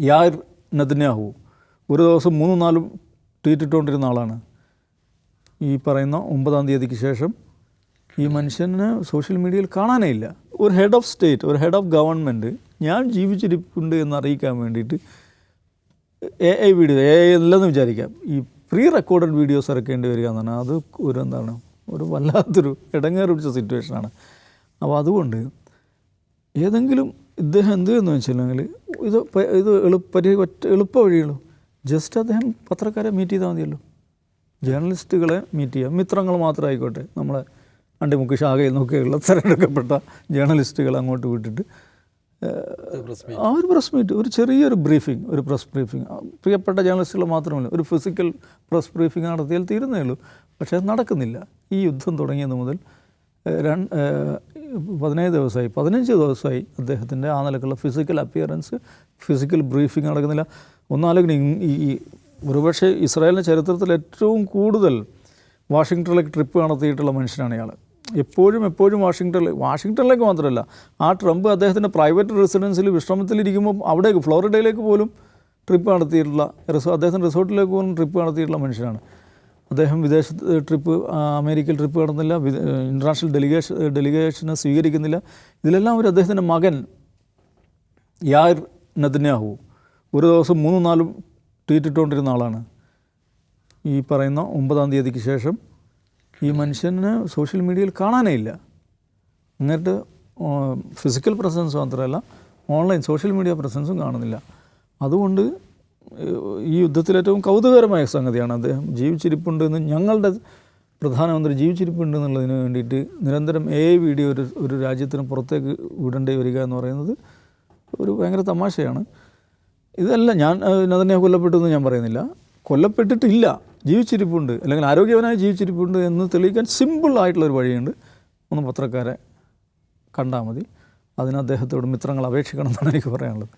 യാർ Netanyahu ഒരു ദിവസം 3-4 tweet ഇട്ടുകൊണ്ടിരുന്ന ആളാണ്. ഈ പറയുന്ന 9-ാം തീയതിക്ക് ശേഷം ഈ മനുഷ്യന് സോഷ്യൽ മീഡിയയിൽ കാണാനേ ഇല്ല. ഒരു ഹെഡ് ഓഫ് സ്റ്റേറ്റ്, ഒരു ഹെഡ് ഓഫ് ഗവൺമെൻറ് ഞാൻ ജീവിച്ചിരിപ്പുണ്ട് എന്ന് അറിയിക്കാൻ വേണ്ടിയിട്ട് AI വീഡിയോ, AI അല്ലെന്ന് വിചാരിക്കാം, ഈ പ്രീ റെക്കോർഡഡ് വീഡിയോസ് ഇറക്കേണ്ടി വരിക എന്ന് പറഞ്ഞാൽ അത് ഒരു വല്ലാത്തൊരു ഇടങ്ങേറ് പിടിച്ച സിറ്റുവേഷനാണ്. അപ്പോൾ അതുകൊണ്ട് ഏതെങ്കിലും ഇദ്ദേഹം എന്ത് എന്ന് വെച്ചില്ലെങ്കിൽ ഇത് എളുപ്പ വഴിയുള്ളൂ. ജസ്റ്റ് അദ്ദേഹം പത്രക്കാരെ മീറ്റ് ചെയ്താൽ മതിയല്ലോ, ജേർണലിസ്റ്റുകളെ മീറ്റ് ചെയ്യുക. മിത്രങ്ങൾ മാത്രം ആയിക്കോട്ടെ, നമ്മളെ അണ്ടിമുക്ക് ശാഖയിൽ നിന്നൊക്കെയുള്ള തിരഞ്ഞെടുക്കപ്പെട്ട ജേർണലിസ്റ്റുകൾ അങ്ങോട്ട് വിട്ടിട്ട് ഒരു പ്രസ് മീറ്റ്, ഒരു ചെറിയൊരു ബ്രീഫിംഗ്, ഒരു പ്രസ് ബ്രീഫിംഗ്, പ്രിയപ്പെട്ട ജേർണലിസ്റ്റുകൾ മാത്രമല്ല, ഒരു ഫിസിക്കൽ പ്രസ് ബ്രീഫിംഗ് നടത്തിയാൽ തീരുന്നേ ഉള്ളൂ. പക്ഷേ അത് നടക്കുന്നില്ല. ഈ യുദ്ധം തുടങ്ങിയത് മുതൽ 15 ദിവസമായി അദ്ദേഹത്തിൻ്റെ ആ നിലക്കുള്ള ഫിസിക്കൽ അപ്പിയറൻസ്, ഫിസിക്കൽ ബ്രീഫിംഗ് നടക്കുന്നില്ല. ഒന്നാലോചിക്കണം, ഈ ഒരുപക്ഷെ ഇസ്രായേലിൻ്റെ ചരിത്രത്തിൽ ഏറ്റവും കൂടുതൽ വാഷിങ്ടണിലേക്ക് ട്രിപ്പ് നടത്തിയിട്ടുള്ള മനുഷ്യനാണ് ഇയാൾ. എപ്പോഴും വാഷിങ്ടണിലേക്ക് മാത്രമല്ല, ആ ട്രംപ് അദ്ദേഹത്തിൻ്റെ പ്രൈവറ്റ് റെസിഡൻസിൽ വിശ്രമത്തിലിരിക്കുമ്പോൾ അവിടേക്ക് ഫ്ലോറിഡയിലേക്ക് പോലും ട്രിപ്പ് നടത്തിയിട്ടുള്ള, അദ്ദേഹത്തിൻ്റെ റിസോർട്ടിലേക്ക് പോലും ട്രിപ്പ് നടത്തിയിട്ടുള്ള മനുഷ്യനാണ് അദ്ദേഹം. വിദേശ ട്രിപ്പ്, അമേരിക്കയിൽ ട്രിപ്പ് നടന്നില്ല, ഇൻ്റർനാഷണൽ ഡെലിഗേഷനെ സ്വീകരിക്കുന്നില്ല. ഇതിലെല്ലാം അദ്ദേഹത്തിൻ്റെ മകൻ യാർ നെതന്യാഹു ഒരു ദിവസം 3-4 ട്വീറ്റ് ഇട്ടുകൊണ്ടിരുന്ന ആളാണ്. ഈ പറയുന്ന 9-ാം തീയതിക്ക് ശേഷം ഈ മനുഷ്യന് സോഷ്യൽ മീഡിയയിൽ കാണാനേ ഇല്ല. എന്നിട്ട് ഫിസിക്കൽ പ്രസൻസ് മാത്രമല്ല, ഓൺലൈൻ സോഷ്യൽ മീഡിയ പ്രസൻസും കാണുന്നില്ല. അതുകൊണ്ട് ഈ യുദ്ധത്തിൽ ഏറ്റവും കൗതുകകരമായ സംഗതിയാണ് അദ്ദേഹം ജീവിച്ചിരിപ്പുണ്ട് എന്ന്, ഞങ്ങളുടെ പ്രധാനമന്ത്രി ജീവിച്ചിരിപ്പുണ്ട് എന്നുള്ളതിന് വേണ്ടിയിട്ട് നിരന്തരം AI വീഡിയോ ഒരു രാജ്യത്തിന് പുറത്തേക്ക് വിടേണ്ടി വരിക എന്ന് പറയുന്നത് ഒരു ഭയങ്കര തമാശയാണ്. ഇതല്ല, ഞാൻ നെതന്യാഹു കൊല്ലപ്പെട്ടു എന്ന് ഞാൻ പറയുന്നില്ല, കൊല്ലപ്പെട്ടിട്ടില്ല, ജീവിച്ചിരിപ്പുണ്ട്, അല്ലെങ്കിൽ ആരോഗ്യവനായി ജീവിച്ചിരിപ്പുണ്ട് എന്ന് തെളിയിക്കാൻ സിമ്പിളായിട്ടുള്ളൊരു വഴിയുണ്ട്. ഒന്ന് പത്രക്കാരെ കണ്ടാൽ മതി. അതിന് അദ്ദേഹത്തോട് മിത്രങ്ങൾ അപേക്ഷിക്കണം എന്നാണ് എനിക്ക് പറയാനുള്ളത്.